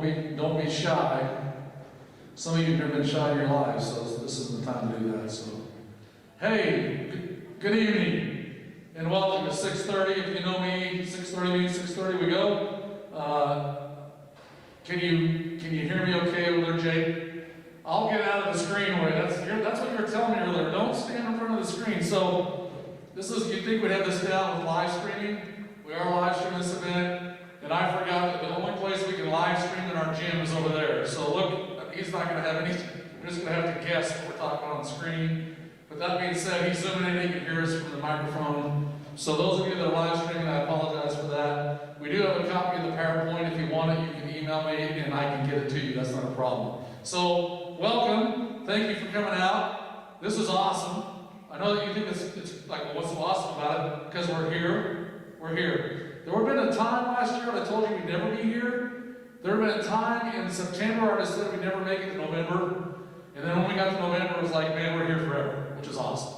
don't be shy. Some of you have never been shy in your lives, so this is the time to do that. So, hey, good evening, and welcome to 6:30. If you know me, 6:30 means 6:30 we go. Can you hear me okay over there, Jake? I'll get out of the screen away. That's what you were telling me earlier. Don't stand in front of the screen. So you'd think we'd have this down with live streaming. We are live streaming this event, and I forgot that the only place we can live stream in our gym is over there. So look, he's not going to have any. We're just going to have to guess what we're talking about on the screen. But that being said, he's zooming in. He can hear us from the microphone. So those of you that are live streaming, I apologize for that. We do have a copy of the PowerPoint. If you want it, you can email me and I can get it to you. That's not a problem. So welcome. Thank you for coming out. This is awesome. I know that you think it's like, well, what's so awesome about it? Because we're here. We're here. There would have been a time last year when I told you we'd never be here. There would have been a time in September I said we'd never make it to November. And then when we got to November, it was like, man, we're here forever, which is awesome.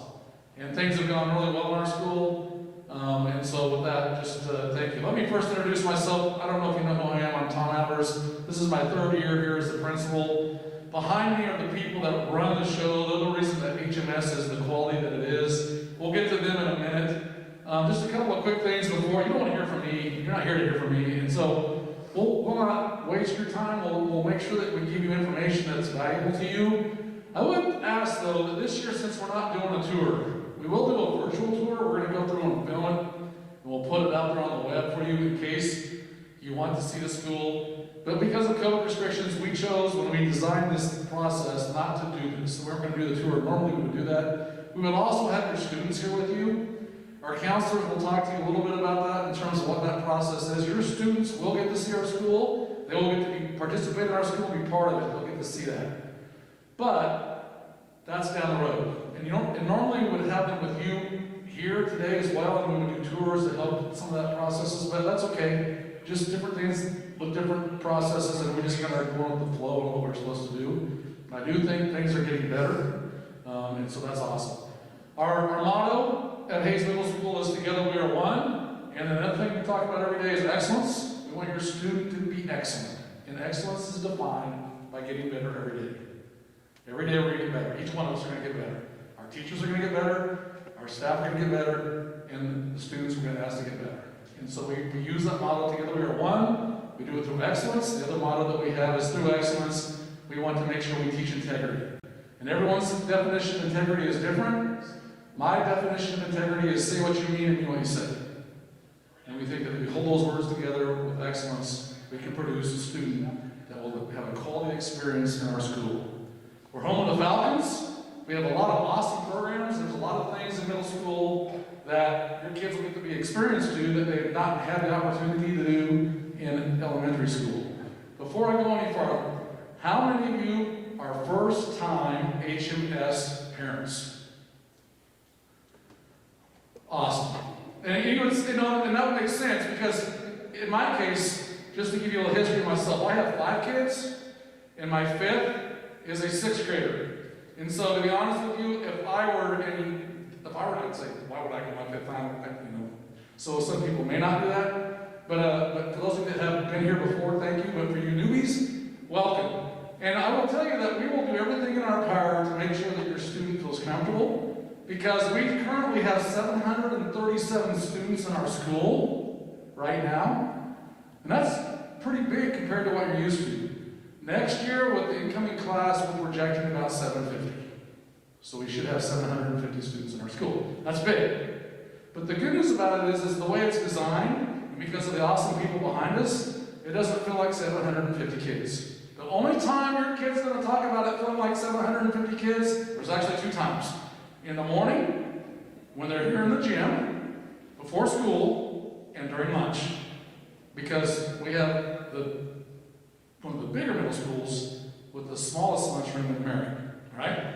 And things have gone really well in our school. And so with that, just thank you. Let me first introduce myself. I don't know if you know who I am. I'm Tom Albers. This is my third year here as the principal. Behind me are the people that run the show. They're the reason that HMS is the quality that it is. We'll get to them in a minute. Just a couple of quick things before. You don't want to hear from me. You're not here to hear from me. And so we'll not waste your time. We'll make sure that we give you information that's valuable to you. I would ask, though, that this year, since we're not doing a tour, we will do a virtual tour. We're going to go through and film it, and we'll put it out there on the web for you in case you want to see the school. But because of COVID restrictions, we chose, when we designed this process, not to do this. So we're going to do the tour. Normally we would do that. We will also have your students here with you. Our counselors will talk to you a little bit about that in terms of what that process is. Your students will get to see our school. They will get to participate in our school and be part of it. They'll get to see that. But that's down the road. And normally we would have them with you here today as well, and we would do tours to help some of that processes, but that's okay. Just different things with different processes, and we just kind of go with the flow of what we're supposed to do. And I do think things are getting better, and so that's awesome. Our motto at Hayes Middle School is together we are one, and another thing we talk about every day is excellence. We want your student to be excellent, and excellence is defined by getting better every day. Every day we're going to get better. Each one of us are going to get better. Our teachers are going to get better, our staff are going to get better, and the students are going to ask to get better. And so we use that motto, together we are one. We do it through excellence. The other motto that we have is through excellence, we want to make sure we teach integrity. And everyone's definition of integrity is different. My definition of integrity is say what you mean and mean what you say. And we think that if we hold those words together with excellence, we can produce a student that will have a quality experience in our school. We're home of the Falcons. We have a lot of awesome programs. There's a lot of things in middle school that your kids will get to be experienced to that they've not had the opportunity to do in elementary school. Before I go any farther, how many of you are first-time HMS parents? Awesome. And you would say, no, and that would make sense because in my case, just to give you a little history of myself, I have 5 kids, and my 5th is a 6th grader. And so, to be honest with you, if I were to say, why would I go my 5th time? So some people may not do that, but for those of you that have been here before, thank you. But for you newbies, welcome. And I will tell you that we will do everything in our power to make sure that your student feels comfortable, because we currently have 737 students in our school right now, and that's pretty big compared to what you're used to. Next year, with the incoming class, we're projecting about 750. So we should have 750 students in our school. That's big. But the good news about it is the way it's designed, and because of the awesome people behind us, it doesn't feel like 750 kids. The only time your kid's going to talk about it feeling like 750 kids, there's actually 2 times. In the morning, when they're here in the gym, before school, and during lunch. Because we have one of the bigger middle schools with the smallest lunchroom in America, right?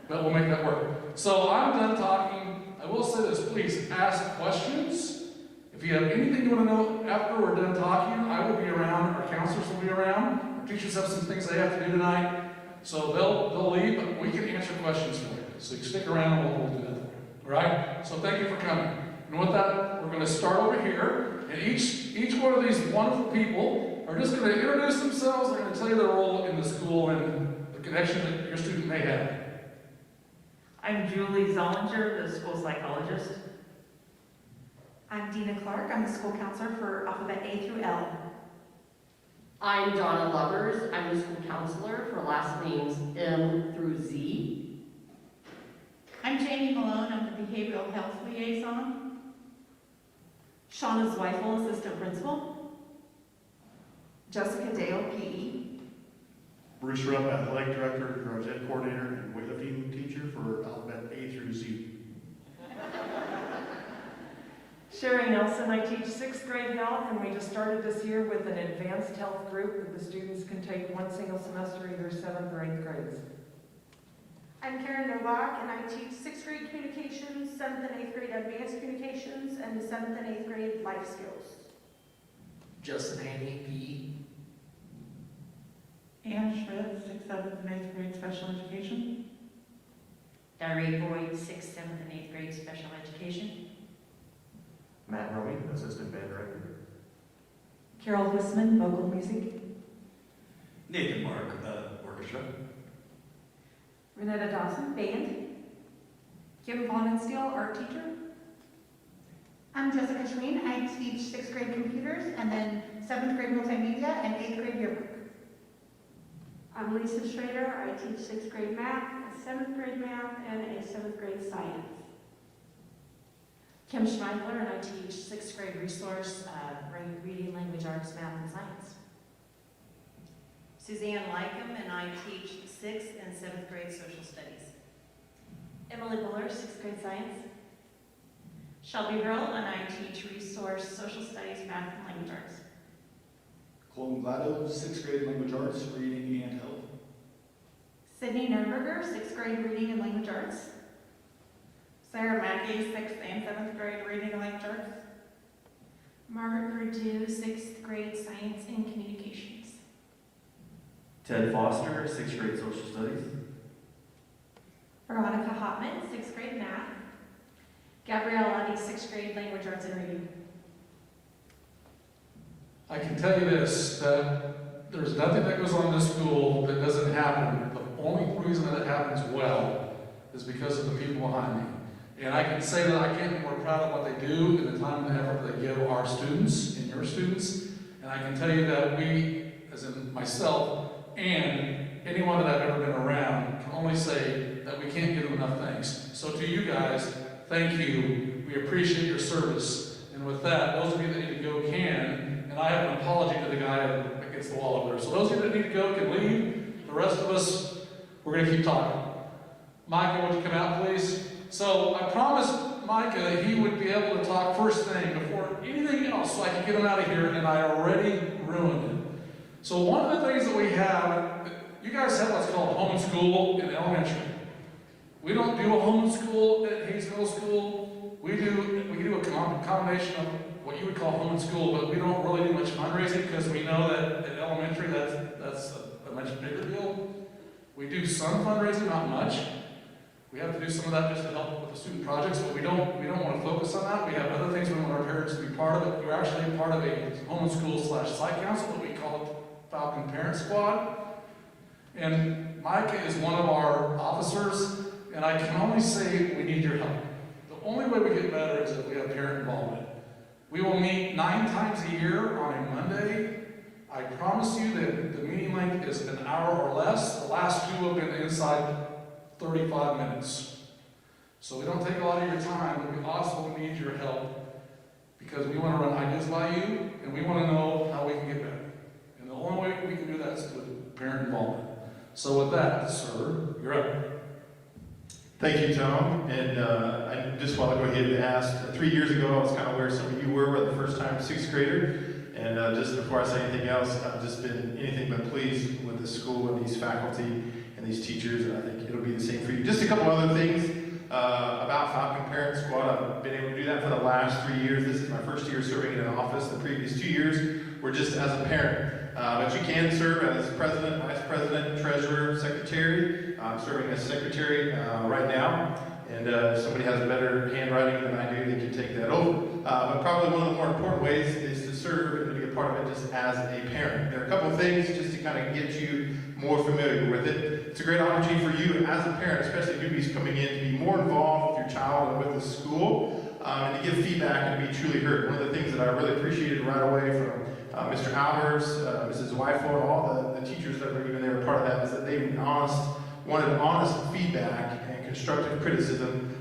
But we'll make that work. So I'm done talking. I will say this, please ask questions. If you have anything you want to know after we're done talking, I will be around, our counselors will be around, our teachers have some things they have to do tonight, so they'll leave, but we can answer questions for you. So you stick around and we'll do that for you. All right? So thank you for coming. And with that, we're going to start over here, and each one of these wonderful people are just going to introduce themselves. They're going to tell you their role in the school and the connection that your student may have. I'm Julie Zollinger, the school psychologist. I'm Dina Clark. I'm the school counselor for alphabet A through L. I'm Donna Lovers. I'm the school counselor for last names M through Z. I'm Jamie Malone. I'm the behavioral health liaison. Shauna Zweifel, assistant principal. Jessica Dale, PE. Bruce Rupp, athletic director, garage ed coordinator, and weightlifting teacher for alphabet A through Z. Sherry Nelson, I teach 6th grade health, and we just started this year with an advanced health group that the students can take one single semester, either 7th or 8th grades. I'm Karen Novak, and I teach 6th grade communications, 7th and 8th grade advanced communications, and 7th and 8th grade life skills. Justin Haney, Anne Schmidt, 6th, 7th, and 8th grade special education. Diary Boyd, 6th, 7th, and 8th grade special education. Matt Romy, assistant band director. Carol Fussman, vocal music. Nathan Mark, orchestra. Renetta Dawson, band. Kim Vonensteel, art teacher. I'm Jessica Schween. I teach 6th grade computers, and then 7th grade multimedia, and 8th grade yearbook. I'm Lisa Schrader. I teach 6th grade math, 7th grade math, and a 7th grade science. Kim Schmeidler, and I teach 6th grade resource, reading, language, arts, math, and science. Suzanne Lycum, and I teach 6th and 7th grade social studies. Emily Buller, 6th grade science. Shelby Hurl, and I teach resource, social studies, math, and language arts. Colton Glado, 6th grade language arts, reading and health. Sydney Nuremberger, 6th grade reading and language arts. Sarah Mackey, 6th and 7th grade reading and language arts. Margaret Purdue, 6th grade science and communications. Ted Foster, 6th grade social studies. Veronica Hopman, 6th grade math. Gabrielle Lottie, 6th grade language arts and reading. I can tell you this, that there's nothing that goes on in this school that doesn't happen. The only reason that it happens well is because of the people behind me. And I can say that I can't be more proud of what they do and the time and the effort they give our students and your students. And I can tell you that we, as in myself, and anyone that I've ever been around, can only say that we can't give them enough thanks. So to you guys, thank you. We appreciate your service. And with that, those of you that need to go can. And I have an apology to the guy against the wall over there. So those of you that need to go can leave. The rest of us, we're going to keep talking. Micah, would you come out, please? So I promised Micah that he would be able to talk first thing before anything else so I could get him out of here, and I already ruined it. So one of the things that we have, you guys have what's called homeschool in elementary. We don't do a homeschool at Hayes Middle School. We do a combination of what you would call homeschool, but we don't really do much fundraising because we know that at elementary that's a much bigger deal. We do some fundraising, not much. We have to do some of that just to help with the student projects, but we don't want to focus on that. We have other things we want our parents to be part of it. We're actually part of a homeschool/site council that we call it Falcon Parent Squad. And Micah is one of our officers, and I can only say we need your help. The only way we get better is if we have parent involvement. We will meet 9 times a year on a Monday. I promise you that the meeting length is an hour or less. The last 2 have been inside 35 minutes. So we don't take a lot of your time, but we also need your help because we want to run ideas by you and we want to know how we can get better. And the only way we can do that is with parent involvement. So with that, sir, you're up. Thank you, Tom. And I just want to go ahead and ask, 3 years ago, I was kind of where some of you were the first time 6th grader. And just before I say anything else, I've just been anything but pleased with the school and these faculty and these teachers, and I think it'll be the same for you. Just a couple other things about Falcon Parent Squad. I've been able to do that for the last 3 years. This is my first year serving in an office. The previous 2 years were just as a parent. But you can serve as president, vice president, treasurer, secretary. I'm serving as secretary right now. And if somebody has better handwriting than I do, they can take that over. But probably one of the more important ways is to serve and to be a part of it just as a parent. There are a couple of things just to kind of get you more familiar with it. It's a great opportunity for you as a parent, especially newbies coming in, to be more involved with your child and with the school, and to give feedback and to be truly heard. One of the things that I really appreciated right away from Mr. Albers, Mrs. Weifel, all the teachers that were even there, part of that, is that they wanted honest feedback and constructive criticism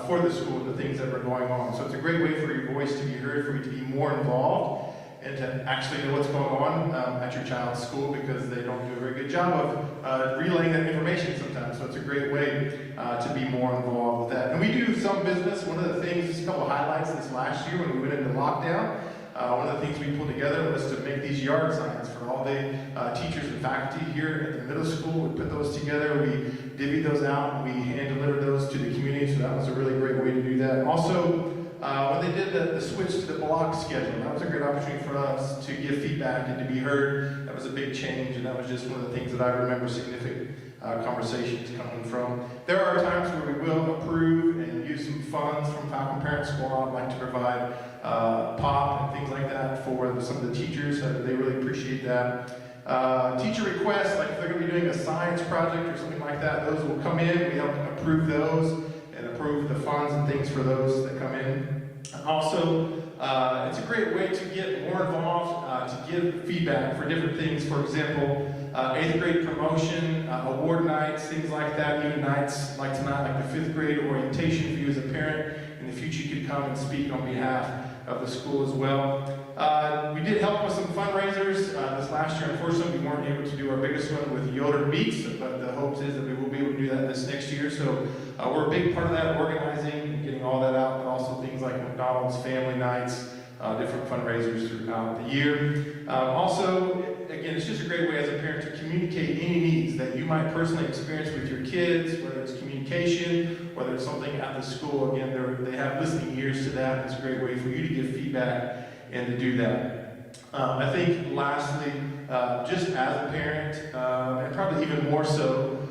for the school and the things that were going on. So it's a great way for your voice to be heard, for you to be more involved, and to actually know what's going on at your child's school, because they don't do a very good job of relaying that information sometimes. So it's a great way to be more involved with that. And we do some business. One of the things, just a couple of highlights this last year when we went into lockdown, one of the things we pulled together was to make these yard signs for all the teachers and faculty here at the middle school. We put those together, we divvied those out, and we hand-delivered those to the community, so that was a really great way to do that. Also, when they did the switch to the block schedule, that was a great opportunity for us to give feedback and to be heard. That was a big change, and that was just one of the things that I remember significant conversations coming from. There are times where we will approve and use some funds from Falcon Parent Squad, like to provide pop and things like that for some of the teachers. They really appreciate that. Teacher requests, like if they're going to be doing a science project or something like that, those will come in. We help approve those and approve the funds and things for those that come in. Also, it's a great way to get more involved, to give feedback for different things. For example, 8th grade promotion, award nights, things like that, even nights like tonight, like the 5th grade orientation for you as a parent. In the future, you could come and speak on behalf of the school as well. We did help with some fundraisers this last year. Unfortunately, we weren't able to do our biggest one with Yoder Meats, but the hopes is that we will be able to do that this next year. So we're a big part of that, organizing and getting all that out, but also things like McDonald's family nights, different fundraisers throughout the year. Also, again, it's just a great way as a parent to communicate any needs that you might personally experience with your kids, whether it's communication, whether it's something at the school. Again, they have listening ears to that. It's a great way for you to give feedback and to do that. I think lastly, just as a parent, and probably even more so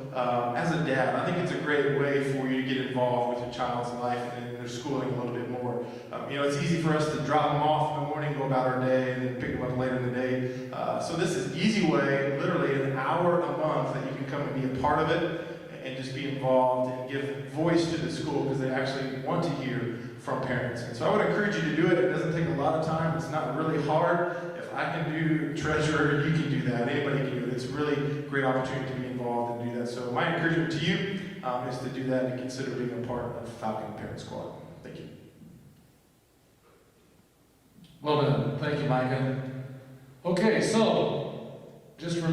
as a dad, I think it's a great way for you to get involved with your child's life and their schooling a little bit more. It's easy for us to drop them off in the morning, go about our day, and then pick them up later in the day. So this is an easy way, literally an hour a month, that you can come and be a part of it and just be involved and give voice to the school, because they actually want to hear from parents. And so I would encourage you to do it. It doesn't take a lot of time. It's not really hard. If I can do treasurer, you can do that. Anybody can do it. It's really a great opportunity to be involved and do that. So my encouragement to you is to do that and consider being a part of Falcon Parent Squad. Thank you. Well done. Thank you, Micah. Okay, so just if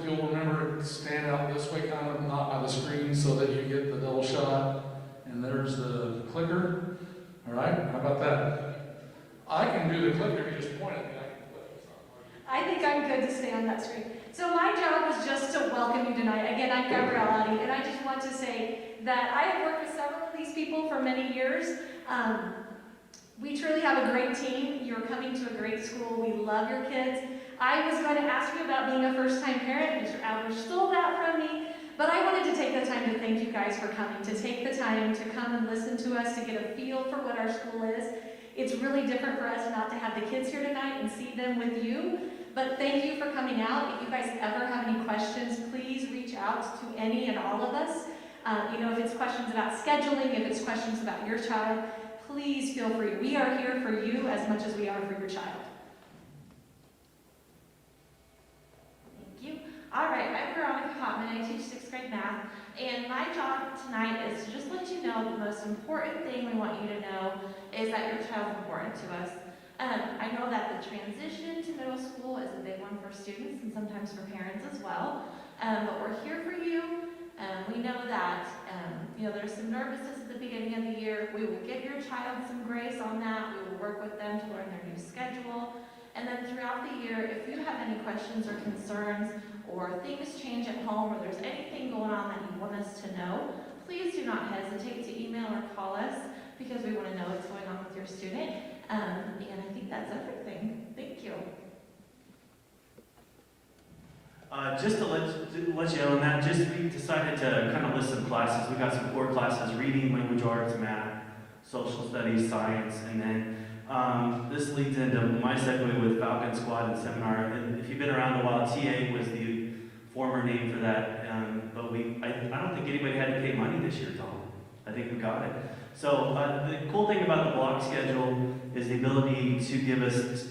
you'll remember, stand out this way, kind of not by the screen, so that you get the double shot. And there's the clicker. All right, how about that? I can do the clicker if you just point at me. I can click. I think I'm good to stay on that screen. So my job was just to welcome you tonight. Again, I'm Gabrielle, and I just want to say that I have worked with several of these people for many years. We truly have a great team. You're coming to a great school. We love your kids. I was going to ask you about being a first-time parent. Mr. Albert stole that from me. But I wanted to take the time to thank you guys for coming, to take the time to come and listen to us, to get a feel for what our school is. It's really different for us not to have the kids here tonight and see them with you. But thank you for coming out. If you guys ever have any questions, please reach out to any and all of us. If it's questions about scheduling, if it's questions about your child, please feel free. We are here for you as much as we are for your child. Thank you. All right, I'm Veronica Hotman. I teach 6th grade math, and my job tonight is to just let you know the most important thing we want you to know is that your child's important to us. I know that the transition to middle school is a big one for students and sometimes for parents as well, but we're here for you. We know that there's some nervousness at the beginning of the year. We will give your child some grace on that. We will work with them to learn their new schedule. And then throughout the year, if you have any questions or concerns, or things change at home, or there's anything going on that you want us to know, please do not hesitate to email or call us, because we want to know what's going on with your student. And I think that's everything. Thank you. Just to let you know on that, we decided to kind of list some classes. We got some core classes: reading, language arts, math, social studies, science, and then this leads into my segue with Falcon Squad and Seminar. And if you've been around a while, TA was the former name for that. But I don't think anybody had to pay money this year, Tom. I think we got it. So the cool thing about the block schedule is the ability to give us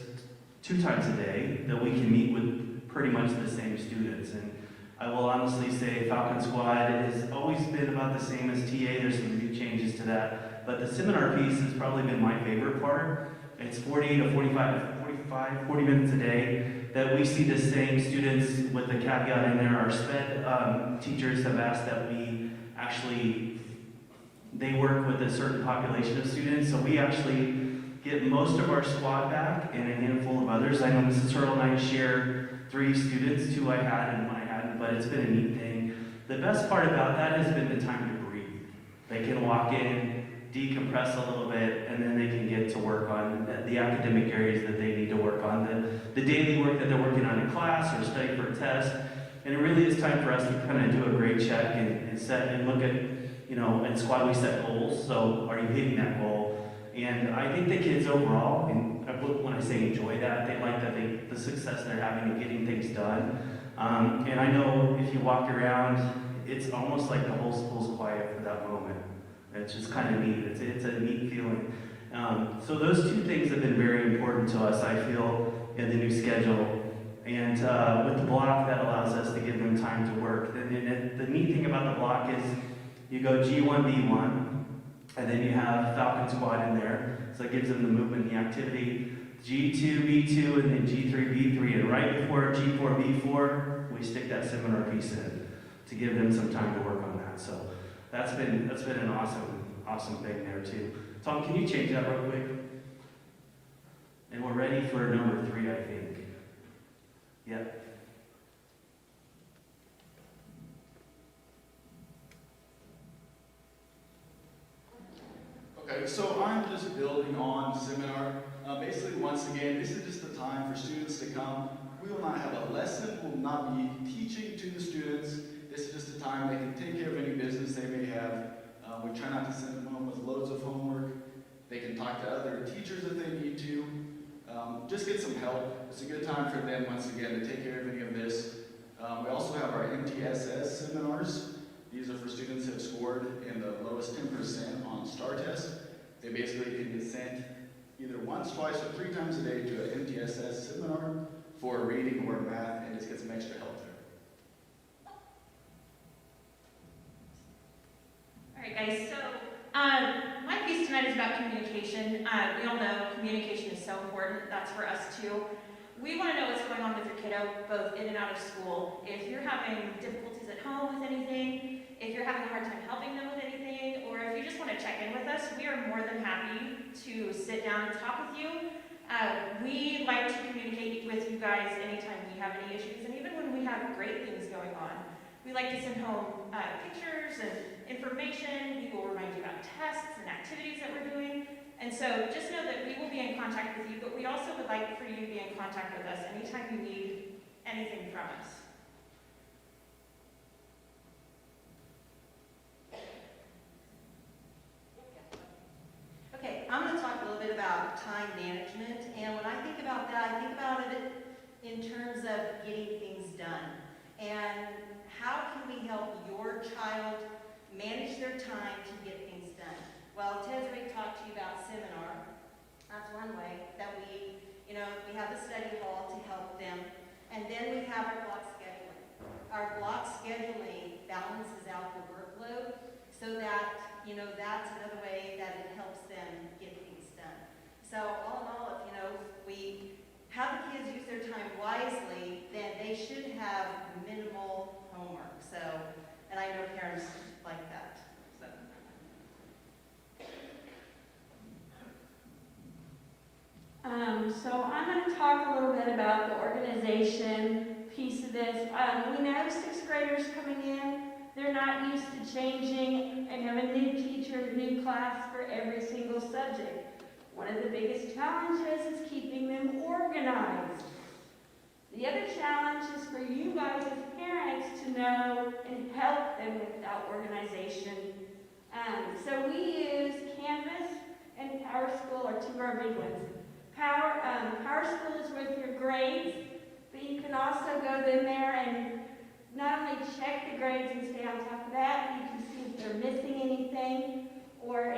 2 times a day that we can meet with pretty much the same students. And I will honestly say Falcon Squad has always been about the same as TA. There's some new changes to that. But the seminar piece has probably been my favorite part. It's 40 to 40 minutes a day that we see the same students with the caveat in there. Our SPED teachers have asked that we actually, they work with a certain population of students. So we actually get most of our squad back and a handful of others. I know Mrs. Hurl and I share 3 students, 2 I had and 1 I hadn't, but it's been a neat thing. The best part about that has been the time to breathe. They can walk in, decompress a little bit, and then they can get to work on the academic areas that they need to work on, the daily work that they're working on in class or study for a test. And it really is time for us to kind of do a grade check and set and look at, you know, in squad we set goals. So are you hitting that goal? And I think the kids overall, and when I say enjoy that, they like that the success they're having in getting things done. And I know if you walk around, it's almost like the whole school's quiet for that moment. It's just kind of neat. It's a neat feeling. So those 2 things have been very important to us, I feel, in the new schedule. And with the block, that allows us to give them time to work. The neat thing about the block is you go G1, B1, and then you have Falcon Squad in there. So it gives them the movement and the activity. G2, B2, and then G3, B3. And right before G4, B4, we stick that seminar piece in to give them some time to work on that. So that's been an awesome thing there too. Tom, can you change that real quick? And we're ready for number 3, I think. Yep. Okay, so I'm just building on seminar. Basically, once again, this is just the time for students to come. We will not have a lesson, we will not be teaching to the students. This is just a time they can take care of any business they may have. We try not to send them home with loads of homework. They can talk to other teachers if they need to. Just get some help. It's a good time for them, once again, to take care of any of this. We also have our Mtss Seminars. These are for students who have scored in the lowest 10% on STAR test. They basically can get sent either once, twice, or 3 times a day to an Mtss seminar for reading or math, and just get some extra help there. Alright guys, so my piece tonight is about communication. We all know communication is so important. That's for us too. We want to know what's going on with your kiddo, both in and out of school. If you're having difficulties at home with anything, if you're having a hard time helping them with anything, or if you just want to check in with us, we are more than happy to sit down and talk with you. We like to communicate with you guys anytime we have any issues, and even when we have great things going on. We like to send home pictures and information. We will remind you about tests and activities that we're doing. And so just know that we will be in contact with you, but we also would like for you to be in contact with us anytime you need anything from us. Okay, I'm going to talk a little bit about time management, and when I think about that, I think about it in terms of getting things done. And how can we help your child manage their time to get things done? Well, Ted's already talked to you about seminar. That's one way that we have the study hall to help them. And then we have our block scheduling. Our block scheduling balances out the workload so that, that's another way that it helps them get things done. So all in all, if we have the kids use their time wisely, then they should have minimal homework. So, and I know parents like that. So I'm going to talk a little bit about the organization piece of this. We know 6th graders coming in, they're not used to changing and have a new teacher, new class for every single subject. One of the biggest challenges is keeping them organized. The other challenge is for you guys as parents to know and help them with that organization. So we use Canvas and Power School are two of our big ones. Power School is with your grades, but you can also go in there and not only check the grades and stay on top of that, you can see if they're missing anything, or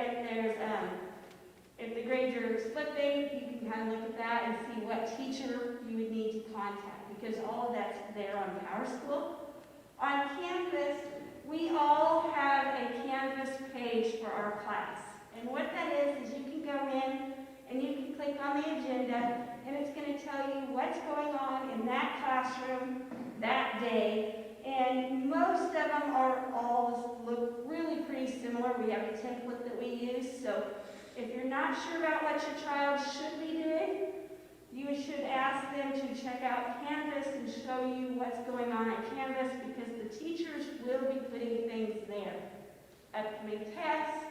if the grades are slipping, you can kind of look at that and see what teacher you would need to contact, because all of that's there on Power School. On Canvas, we all have a Canvas page for our class. And what that is you can go in and you can click on the agenda, and it's going to tell you what's going on in that classroom that day. And most of them all look really pretty similar. We have a template that we use, so if you're not sure about what your child should be doing, you should ask them to check out Canvas and show you what's going on at Canvas, because the teachers will be putting things there. Upcoming tests,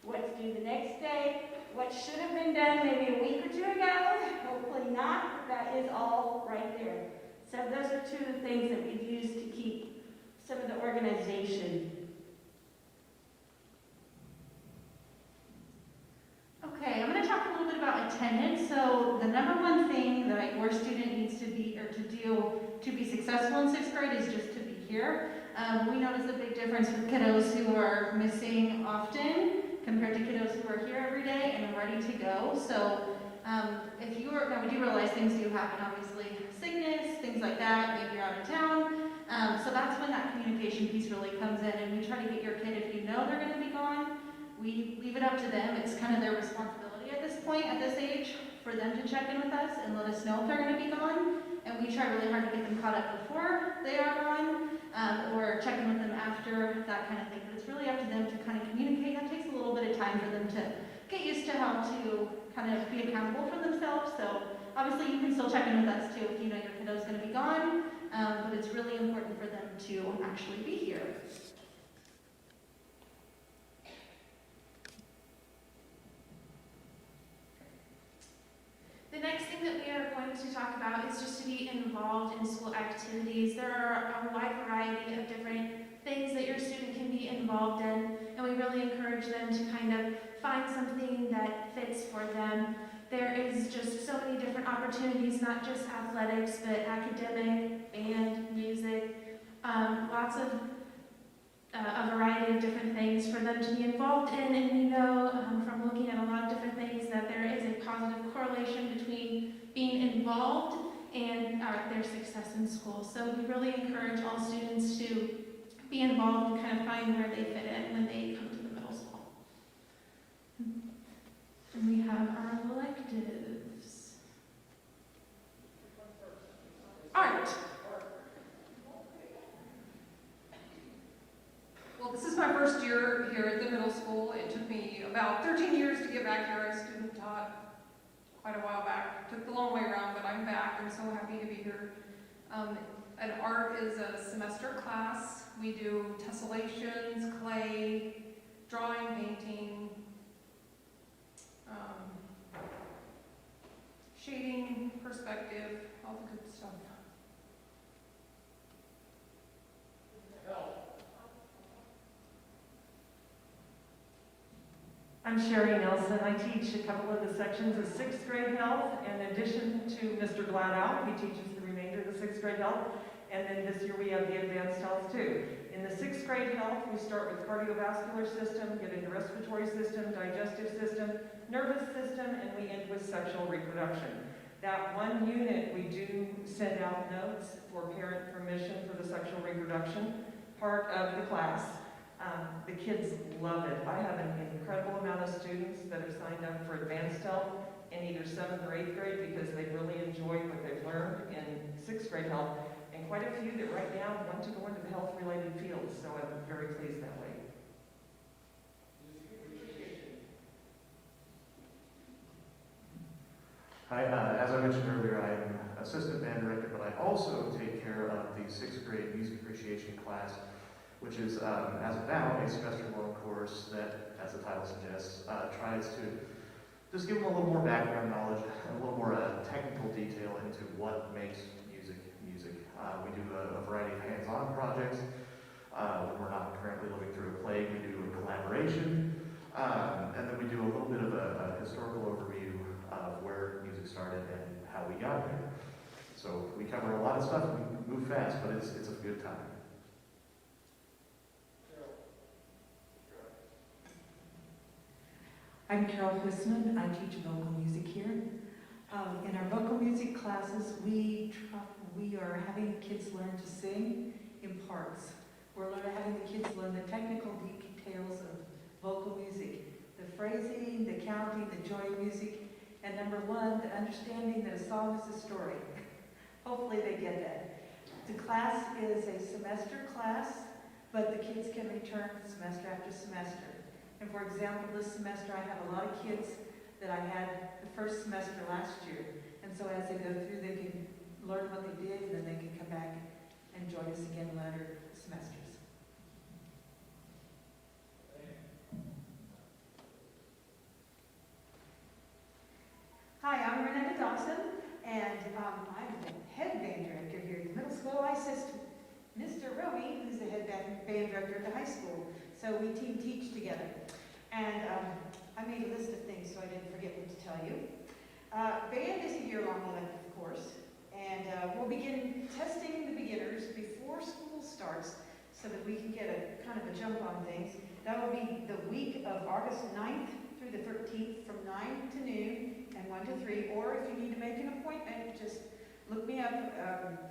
what's due the next day, what should have been done maybe a week or two ago, hopefully not, but that is all right there. So those are two of the things that we've used to keep some of the organization. Okay, I'm going to talk a little bit about attendance. So the number one thing that your student needs to be or to do to be successful in 6th grade is just to be here. We notice a big difference with kiddos who are missing often compared to kiddos who are here every day and ready to go. So if you are, now we do realize things do happen, obviously, sickness, things like that, maybe you're out of town. So that's when that communication piece really comes in, and we try to get your kid, if you know they're going to be gone, we leave it up to them. It's kind of their responsibility at this point, at this age, for them to check in with us and let us know if they're going to be gone. And we try really hard to get them caught up before they are gone, or check in with them after, that kind of thing. But it's really up to them to kind of communicate. That takes a little bit of time for them to get used to how to kind of be accountable for themselves. So obviously you can still check in with us too if you know your kiddo's going to be gone, but it's really important for them to actually be here. The next thing that we are going to talk about is just to be involved in school activities. There are a wide variety of different things that your student can be involved in, and we really encourage them to kind of find something that fits for them. There is just so many different opportunities, not just athletics, but academic, band, music, lots of a variety of different things for them to be involved in. And we know from looking at a lot of different things that there is a positive correlation between being involved and their success in school. So we really encourage all students to be involved and kind of find where they fit in when they come to the middle school. And we have our electives. Art. Well, this is my first year here at the middle school. It took me about 13 years to get back here. I student taught quite a while back. Took the long way around, but I'm back. I'm so happy to be here. And art is a semester class. We do tessellations, clay, drawing, painting, shading, perspective, all the good stuff. I'm Sherry Nelson. I teach a couple of the sections of 6th grade health. In addition to Mr. Gladow, he teaches the remainder of the 6th grade health. And then this year we have the advanced health too. In the 6th grade health, we start with cardiovascular system, get into respiratory system, digestive system, nervous system, and we end with sexual reproduction. That one unit, we do send out notes for parent permission for the sexual reproduction part of the class. The kids love it. I have an incredible amount of students that have signed up for advanced health in either 7th or 8th grade because they really enjoyed what they've learned in 6th grade health, and quite a few that right now want to go into the health-related fields, so I'm very pleased that way. Hi, as I mentioned earlier, I am assistant band director, but I also take care of the 6th grade music appreciation class, which is, as of now, a semester-long course that, as the title suggests, tries to just give them a little more background knowledge and a little more technical detail into what makes music music. We do a variety of hands-on projects. When we're not currently living through a plague, we do a collaboration. And then we do a little bit of a historical overview of where music started and how we got there. So we cover a lot of stuff, we move fast, but it's a good time. I'm Carol Fussman. I teach vocal music here. In our vocal music classes, we are having kids learn to sing in parts. We're having the kids learn the technical details of vocal music, the phrasing, the counting, the joy of music, and number one, the understanding that a song is a story. Hopefully they get that. The class is a semester class, but the kids can return semester after semester. And for example, this semester I have a lot of kids that I had the first semester last year. And so as they go through, they can learn what they did, and then they can come back and join us again later semesters. Hi, I'm Renetta Dawson, and I'm the head band director here at the middle school. I assist Mr. Romy, who's the head band director at the high school. So we team teach together. And I made a list of things so I didn't forget what to tell you. Band is a year-long elective course, and we'll begin testing the beginners before school starts so that we can get a kind of a jump on things. That will be the week of August 9th through the 13th from 9 to noon and 1 to 3, or if you need to make an appointment, just look me up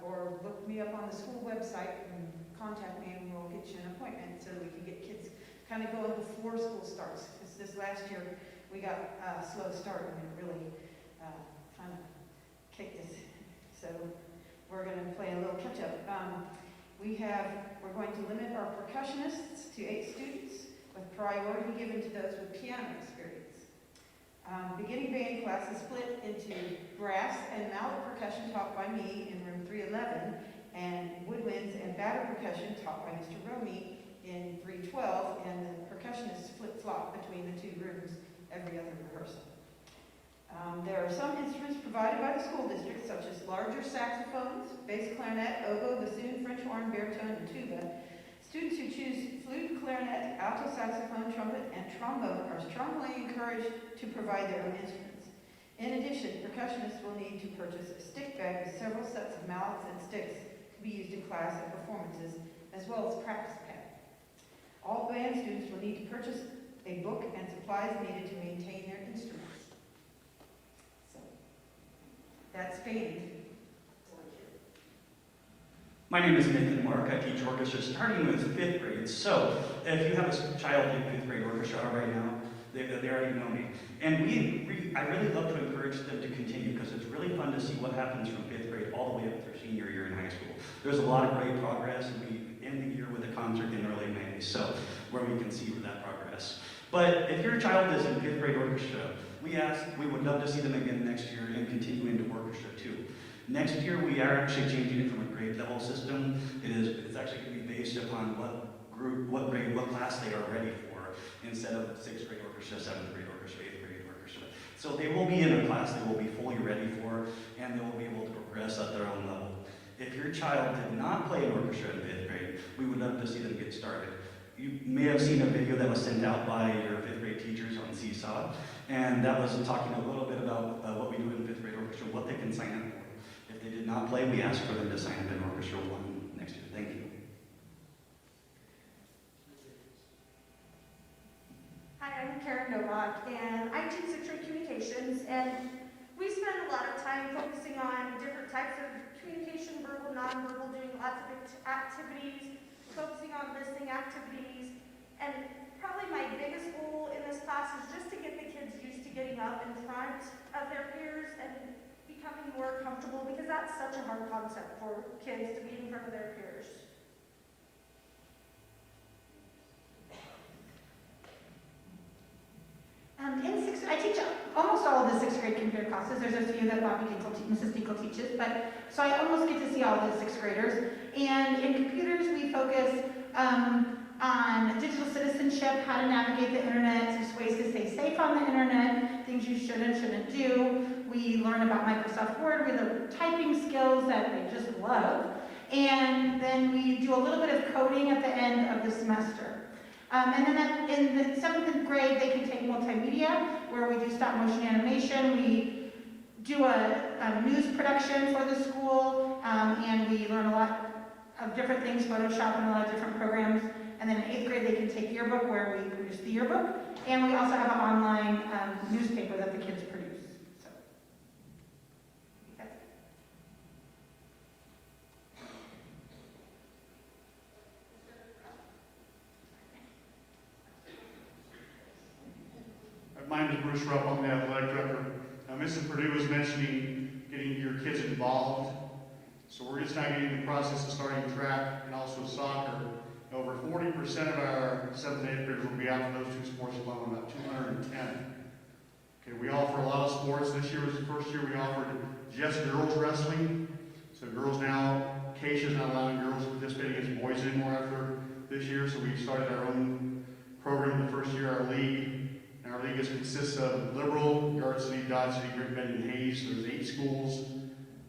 or look me up on the school website and contact me and we'll get you an appointment so that we can get kids kind of going before school starts. Because this last year we got a slow start and it really kind of kicked us. So we're going to play a little catch up. We're going to limit our percussionists to 8 students with priority given to those with piano experience. Beginning band class is split into brass and mallet percussion taught by me in room 311, and woodwinds and batter percussion taught by Mr. Romy in 312, and the percussionists flip-flop between the 2 rooms every other rehearsal. There are some instruments provided by the school district, such as larger saxophones, bass clarinet, oboe, bassoon, French horn, baritone, and tuba. Students who choose flute, clarinet, alto saxophone, trumpet, and trombone are strongly encouraged to provide their own instruments. In addition, percussionists will need to purchase a stick bag with several sets of mallets and sticks to be used in class and performances, as well as practice pad. All band students will need to purchase a book and supplies needed to maintain their instruments. So, that's band. My name is Nathan Mark. I teach orchestra starting with 5th grade. So if you have a child in 5th grade orchestra right now, they already know me. And I really love to encourage them to continue because it's really fun to see what happens from 5th grade all the way up through senior year in high school. There's a lot of great progress, and we end the year with a concert in early May, so where we can see that progress. But if your child is in 5th grade orchestra, we would love to see them again next year and continue into orchestra too. Next year, we are actually changing it from a grade level system. It's actually going to be based upon what grade, what class they are ready for, instead of 6th grade orchestra, 7th grade orchestra, 8th grade orchestra. So they will be in a class they will be fully ready for, and they will be able to progress at their own level. If your child did not play an orchestra in 5th grade, we would love to see them get started. You may have seen a video that was sent out by your 5th grade teachers on Seesaw, and that was talking a little bit about what we do in 5th grade orchestra, what they can sign up for. If they did not play, we ask for them to sign up in Orchestra 1 next year. Thank you. Hi, I'm Karen Novak, and I teach 6th grade communications, and we spend a lot of time focusing on different types of communication, verbal, nonverbal, doing lots of activities, focusing on listening activities, and probably my biggest goal in this class is just to get the kids used to getting up in front of their peers and becoming more comfortable, because that's such a hard concept for kids to be in front of their peers. I teach almost all of the 6th grade computer classes. There's a few that Mrs. Dinkle teaches, but so I almost get to see all the 6th graders. And in computers, we focus on digital citizenship, how to navigate the internet, just ways to stay safe on the internet, things you should and shouldn't do. We learn about Microsoft Word, we learn typing skills that they just love. And then we do a little bit of coding at the end of the semester. And then in the 7th grade, they can take multimedia, where we do stop motion animation. We do a news production for the school, and we learn a lot of different things, Photoshop and a lot of different programs. And then in 8th grade, they can take yearbook, where we produce the yearbook. And we also have an online newspaper that the kids produce. So, that's it. My name is Bruce Rupp, I'm the athletic director. Mrs. Purdue was mentioning getting your kids involved. So we're just now getting in the process of starting track and also soccer. Over 40% of our 7th and 8th graders will be out for those two sports alone, about 210. Okay, we offer a lot of sports. This year was the first year we offered just girls wrestling. So girls now, Keisha's not allowing girls to participate against boys anymore after this year. So we started our own program the first year, our league. And our league consists of Liberal, Yard City, Dodge City, Great Bend, and Hayes. So there's 8 schools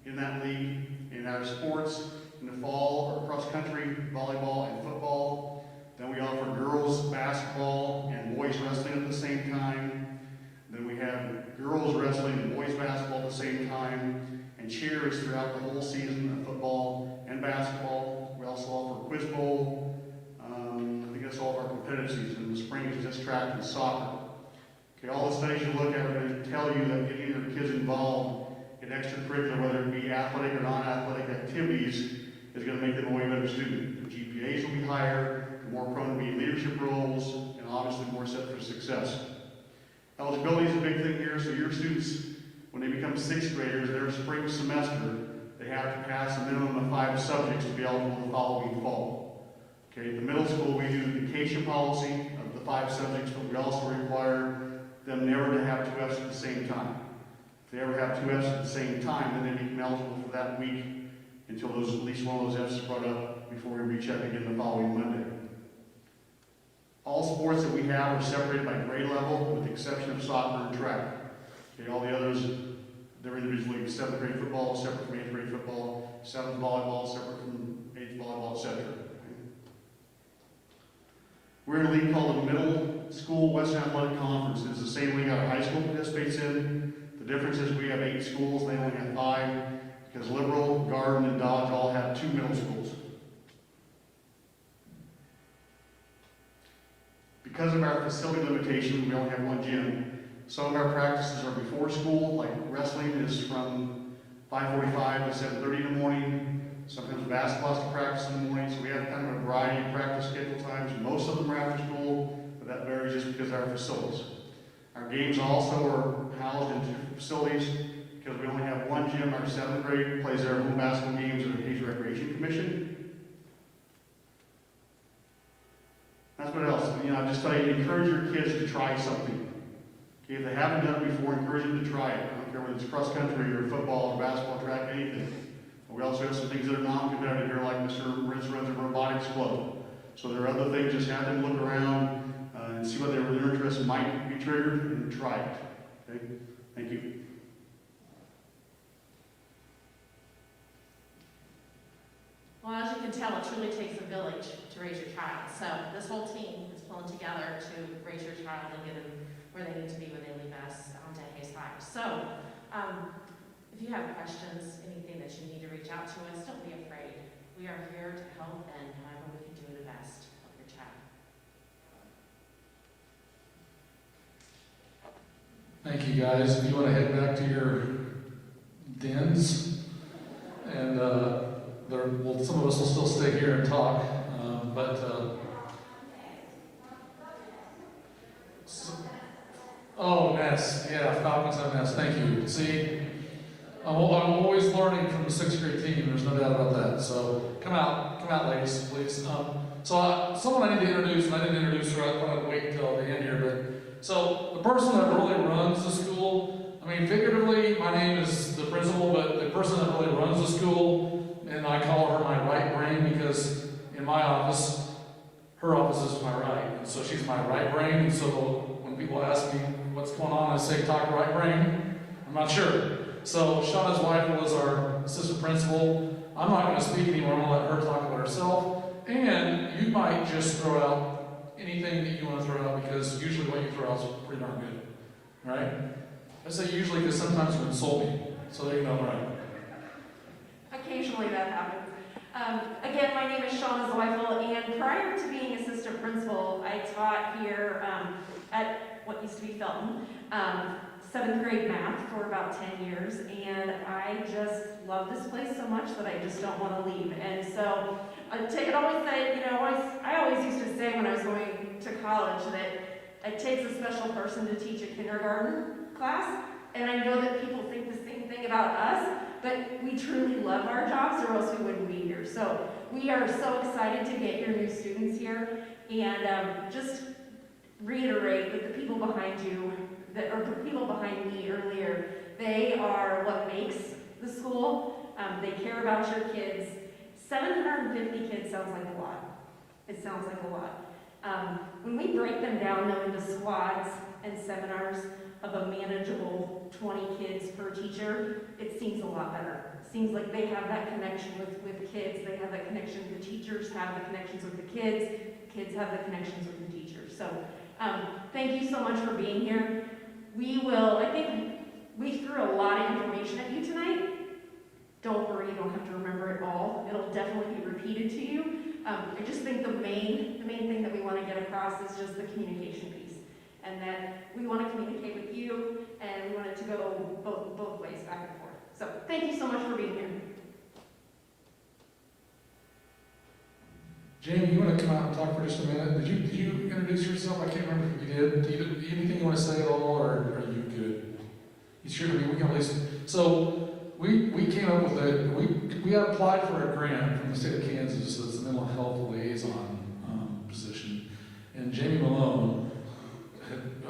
in that league. In our sports, in the fall, are cross country, volleyball, and football. Then we offer girls basketball and boys wrestling at the same time. Then we have girls wrestling and boys basketball at the same time, and cheers throughout the whole season of football and basketball. We also offer quiz bowl. I think that's all of our competitive season. In the spring, it's just track and soccer. Okay, all the studies you look at are going to tell you that getting your kids involved in extracurricular, whether it be athletic or non-athletic activities, is going to make them a way better student. The GPAs will be higher, they're more prone to be in leadership roles, and obviously more set for success. Eligibility is a big thing here, so your students, when they become 6th graders, their spring semester, they have to pass a minimum of 5 subjects to be eligible the following fall. Okay, at the middle school, we do the Keisha policy of the 5 subjects, but we also require them never to have 2 Fs at the same time. If they ever have 2 Fs at the same time, then they become eligible for that week until at least one of those Fs is brought up before we recheck again the following Monday. All sports that we have are separated by grade level, with the exception of soccer and track. Okay, all the others, they're individually. 7th grade football is separate from 8th grade football, 7th volleyball is separate from 8th volleyball, etc. We're in a league called the Middle School Western Athletic Conference. It's the same league our high school participates in. The difference is we have 8 schools, they only have 5, because Liberal, Garden, and Dodge all have 2 middle schools. Because of our facility limitation, we only have 1 gym. Some of our practices are before school, like wrestling is from 5:45 to 7:30 in the morning. Sometimes basketball has to practice in the morning, so we have kind of a variety of practice schedule times. Most of them are after school, but that varies just because of our facilities. Our games also are housed in 2 facilities because we only have 1 gym. Our 7th grade plays their home basketball games at the Hayes Recreation Commission. That's what else. I just tell you, encourage your kids to try something. Okay, if they haven't done it before, encourage them to try it. I don't care whether it's cross country or football or basketball, track, anything. We also have some things that are non-competitive here, like Mr. Ritz runs a robotics club. So there are other things, just have them look around and see what their interest might be triggered and try it. Okay? Thank you. Well, as you can tell, it truly takes a village to raise your child. So this whole team is pulling together to raise your child and get them where they need to be when they leave us to Hayes High. So, if you have questions, anything that you need to reach out to us, don't be afraid. We are here to help, and however we can do the best to help your child. Thank you, guys. If you want to head back to your dens, and well, some of us will still stay here and talk, oh, Ness, yeah, Falcons have Ness. Thank you. See, I'm always learning from the 6th grade team. There's no doubt about that. So come out, ladies, please. Someone I need to introduce, and I didn't introduce her. I thought I'd wait until the end here, but so the person that really runs the school. I mean, figuratively, my name is the principal, but the person that really runs the school, and I call her my right brain because in my office, her office is to my right, and so she's my right brain. And so when people ask me what's going on, I say talk right brain. I'm not sure. So Shauna's wife was our assistant principal. I'm not going to speak anymore. I'm going to let her talk about herself. And you might just throw out anything that you want to throw out, because usually what you throw out is pretty darn good, right? I say usually because sometimes you insult me, so there you know, right? Occasionally that happens. Again, my name is Shauna Zweifel, and prior to being assistant principal, I taught here at what used to be Felton, 7th grade math for about 10 years, and I just love this place so much that I just don't want to leave. And so it always said, I always used to say when I was going to college that it takes a special person to teach a kindergarten class, and I know that people think the same thing about us, but we truly love our jobs or else we wouldn't be here. So we are so excited to get your new students here, and just reiterate that the people behind you, or the people behind me earlier, they are what makes the school. They care about your kids. 750 kids sounds like a lot. It sounds like a lot. When we break them down though into squads and seminars of a manageable 20 kids per teacher, it seems a lot better. It seems like they have that connection with kids. They have that connection. The teachers have the connections with the kids. Kids have the connections with the teachers. So thank you so much for being here. I think we threw a lot of information at you tonight. Don't worry, you don't have to remember it all. It'll definitely be repeated to you. I just think the main thing that we want to get across is just the communication piece. And that we want to communicate with you, and we want it to go both ways, back and forth. So thank you so much for being here. Jamie, you want to come out and talk for just a minute? Did you introduce yourself? I can't remember if you did. Do you anything you want to say at all, or are you good? You sure? I mean, we can at least. So we came up with we applied for a grant from the state of Kansas. That's the mental health liaison position, and Jamie Malone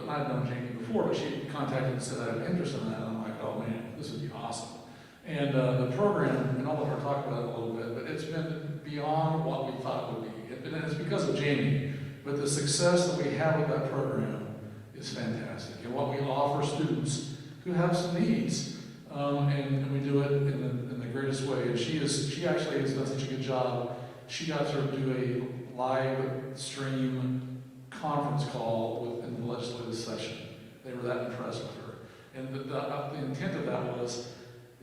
I'd known Jamie before, but she contacted and said I had interest in that, and I'm like, oh man, this would be awesome. And the program, and I'll let her talk about it a little bit, but it's been beyond what we thought it would be. And it's because of Jamie, but the success that we have with that program is fantastic. And what we offer students who have some needs, and we do it in the greatest way. And she actually has done such a good job. She got to do a live stream conference call in the legislative session. They were that impressed with her. And the intent of that was,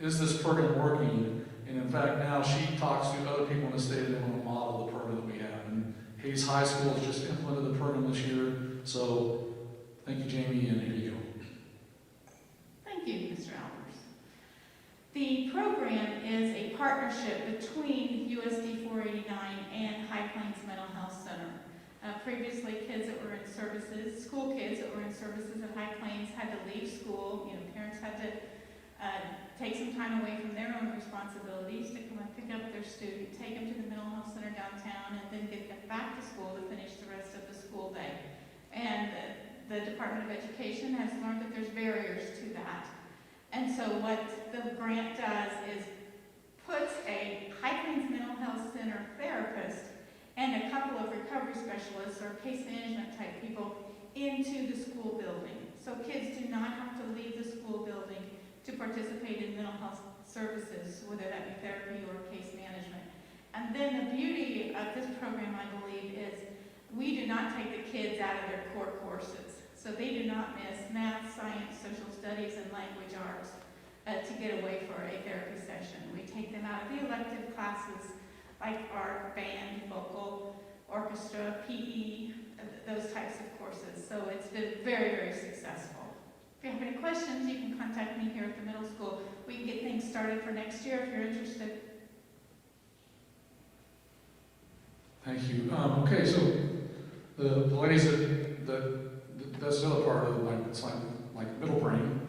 is this program working? And in fact, now she talks to other people in the state and they want to model the program that we have. And Hayes High School has just implemented the program this year. So thank you, Jamie, and here you go. Thank you, Mr. Albers. The program is a partnership between USD 489 and High Plains Mental Health Center. Previously, kids that were in services, school kids that were in services at High Plains had to leave school. Parents had to take some time away from their own responsibilities to come and pick up their student, take them to the mental health center downtown, and then get them back to school to finish the rest of the school day. And the Department of Education has learned that there's barriers to that. And so what the grant does is puts a High Plains Mental Health Center therapist and a couple of recovery specialists or case management type people into the school building. So kids do not have to leave the school building to participate in mental health services, whether that be therapy or case management. And then the beauty of this program, I believe, is we do not take the kids out of their core courses. So they do not miss math, science, social studies, and language arts to get away for a therapy session. We take them out of the elective classes like art, band, vocal, orchestra, PE, those types of courses. So it's been very, very successful. If you have any questions, you can contact me here at the middle school. We can get things started for next year if you're interested. Thank you. Okay, so the ladies that's the other part of it's like middle brain.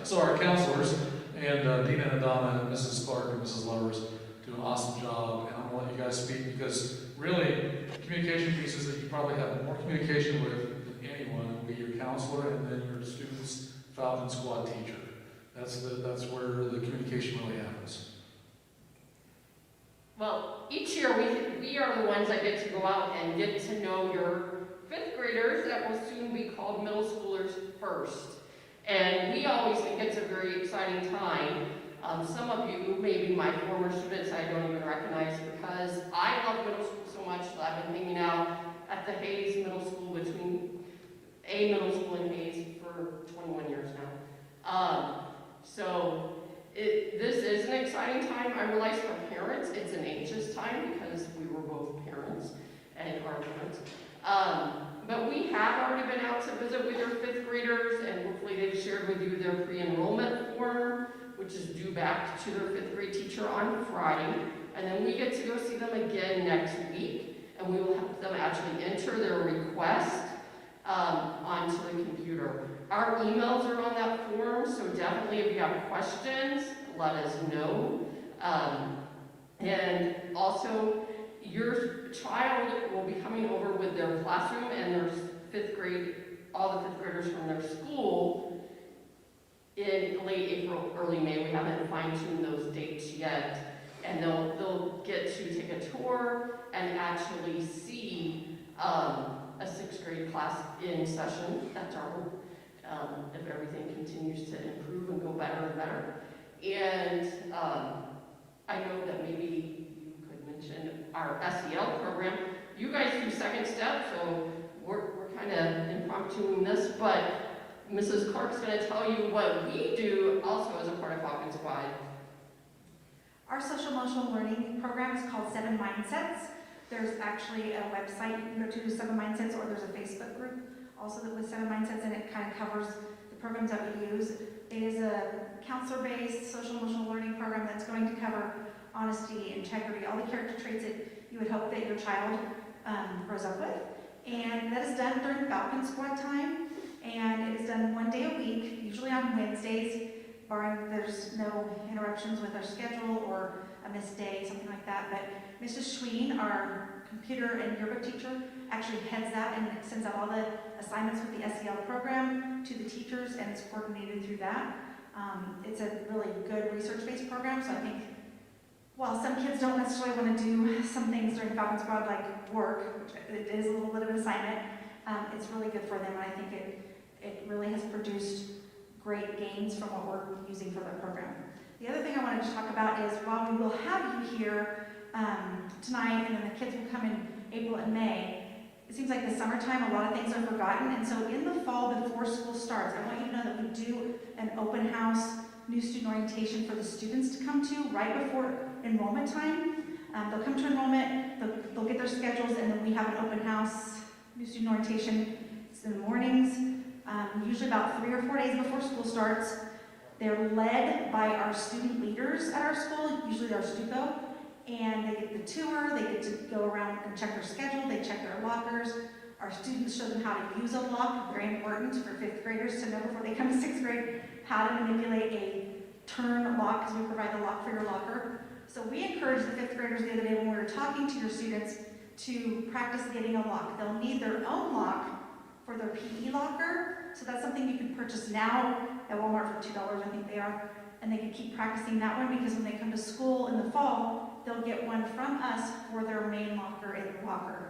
So our counselors and Dina and Donna and Mrs. Clark and Mrs. Lovers do an awesome job, and I'm going to let you guys speak because really communication pieces that you probably have more communication with than anyone will be your counselor and then your student's Falcon Squad teacher. That's where the communication really happens. Well, each year we are the ones that get to go out and get to know your fifth graders that will soon be called middle schoolers first. And we always think it's a very exciting time. Some of you may be my former students I don't even recognize because I love middle school so much that I've been hanging out at runs and arguments. But we have already been out to visit with your fifth graders, and hopefully they've shared with you their pre-enrollment form, which is due back to their fifth grade teacher on Friday. And then we get to go see them again next week, and we will help them actually enter their request onto the computer. Our emails are on that form, so definitely if you have questions, let us know. And also, your child will be coming over with their classroom and their fifth grade, all the fifth graders from their school in late April, early May. We haven't fine-tuned those dates yet. And they'll get to take a tour and actually see a sixth grade class in session. That's our hope, if everything continues to improve and go better and better. And I know that maybe you could mention our SEL program. You guys do second step, so we're kind of impromptuing this, but Mrs. Clark's going to tell you what we do also as a part of Falcon Squad. Our social emotional learning program is called 7 Mindsets. There's actually a website you can go to 7 Mindsets, or there's a Facebook group also that with 7 Mindsets, and it kind of covers the programs that we use. It is a counselor-based social emotional learning program that's going to cover honesty, integrity, all the character traits that you would hope that your child grows up with. And that is done during Falcon Squad time, and it is done 1 day a week, usually on Wednesdays, barring there's no interruptions with our schedule or a missed day, something like that. But Mrs. Schween, our computer and yearbook teacher, actually heads that and sends out all the assignments with the SEL program to the teachers, and it's coordinated through that. It's a really good research-based program, so I think while some kids don't necessarily want to do some things during Falcon Squad like work, which it is a little bit of an assignment, it's really good for them, and I think it really has produced great gains from what we're using for the program. The other thing I wanted to talk about is while we will have you here tonight, and then the kids will come in April and May, it seems like the summertime, a lot of things are forgotten, and so in the fall before school starts, I want you to know that we do an open house, new student orientation for the students to come to right before enrollment time. They'll come to enrollment, they'll get their schedules, and then we have an open house, new student orientation. It's in the mornings, usually about 3 or 4 days before school starts. They're led by our student leaders at our school, usually our STUCO, and they get the tour, they get to go around and check their schedule, they check their lockers. Our students show them how to use a lock, very important for fifth graders to know before they come to sixth grade, how to manipulate a turn lock, because we provide the lock for your locker. So we encourage the fifth graders the other day when we were talking to your students to practice getting a lock. They'll need their own lock for their PE locker, so that's something you can purchase now at Walmart for $2, I think they are, and they can keep practicing that one, because when they come to school in the fall, they'll get one from us for their main locker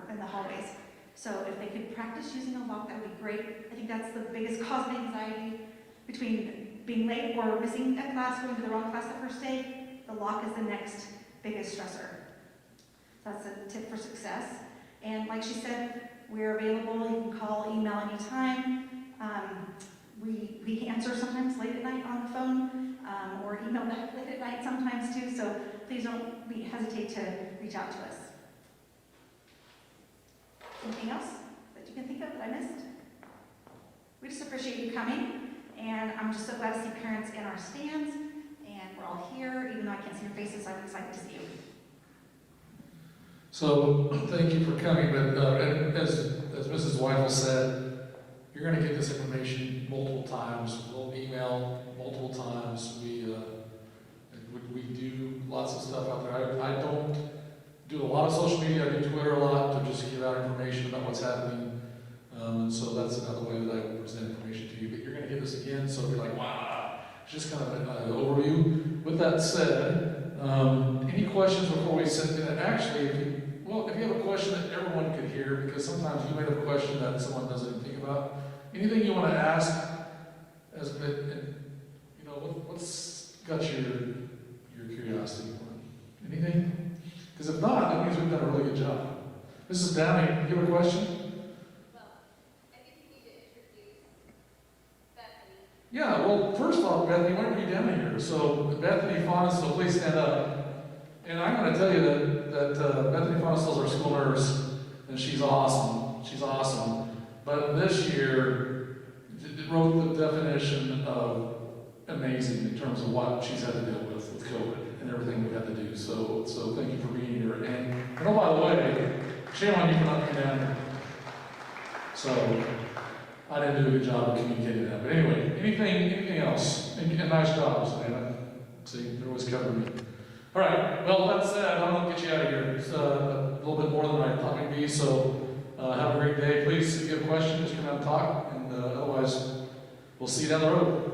in the hallways. So if they could practice using a lock, that would be great. I think that's the biggest cause of anxiety between being late or missing a class, going to the wrong class the first day. The lock is the next biggest stressor. That's a tip for success. And like she said, we're available. You can call, email anytime. We answer sometimes late at night on the phone, or email back late at night sometimes too, so please don't hesitate to reach out to us. Anything else that you can think of that I missed? We just appreciate you coming, and I'm just so glad to see parents in our stands, and we're all here, even though I can't see your faces, I'm excited to see you. So, thank you for coming, but as Mrs. Weifel said, you're going to get this information multiple times. We'll email multiple times. We do lots of stuff out there. I don't do a lot of social media. I do Twitter a lot to just give out information about what's happening. And so that's another way that I will present information to you. But you're going to get this again, so you're like, wow, it's just kind of an overview. With that said, any questions before we sit in? Actually, if you have a question that everyone could hear, because sometimes you might have a question that someone doesn't even think about. Anything you want to ask, what's got your curiosity? Anything? Because if not, that means we've done a really good job. Mrs. Downey, you have a question? Well, I think you need to introduce Bethany. Yeah, well, first off, Bethany, why don't you down here? So, Bethany Foster, so please stand up. And I'm going to tell you that that Bethany Foster is our school nurse, and she's awesome. She's awesome. But this year, it wrote the definition of amazing in terms of what she's had to deal with COVID and everything we've had to do. So thank you for being here. And oh, by the way, shame on you for not coming down here. So I didn't do a good job of communicating that. But anyway, anything else? And nice job, Savannah. See, they're always covering me. All right. Well, that said, I'm gonna get you out of here. It's a little bit more than I thought it'd be. So have a great day. Please, if you have questions, just come out and talk. And otherwise, we'll see you down the road.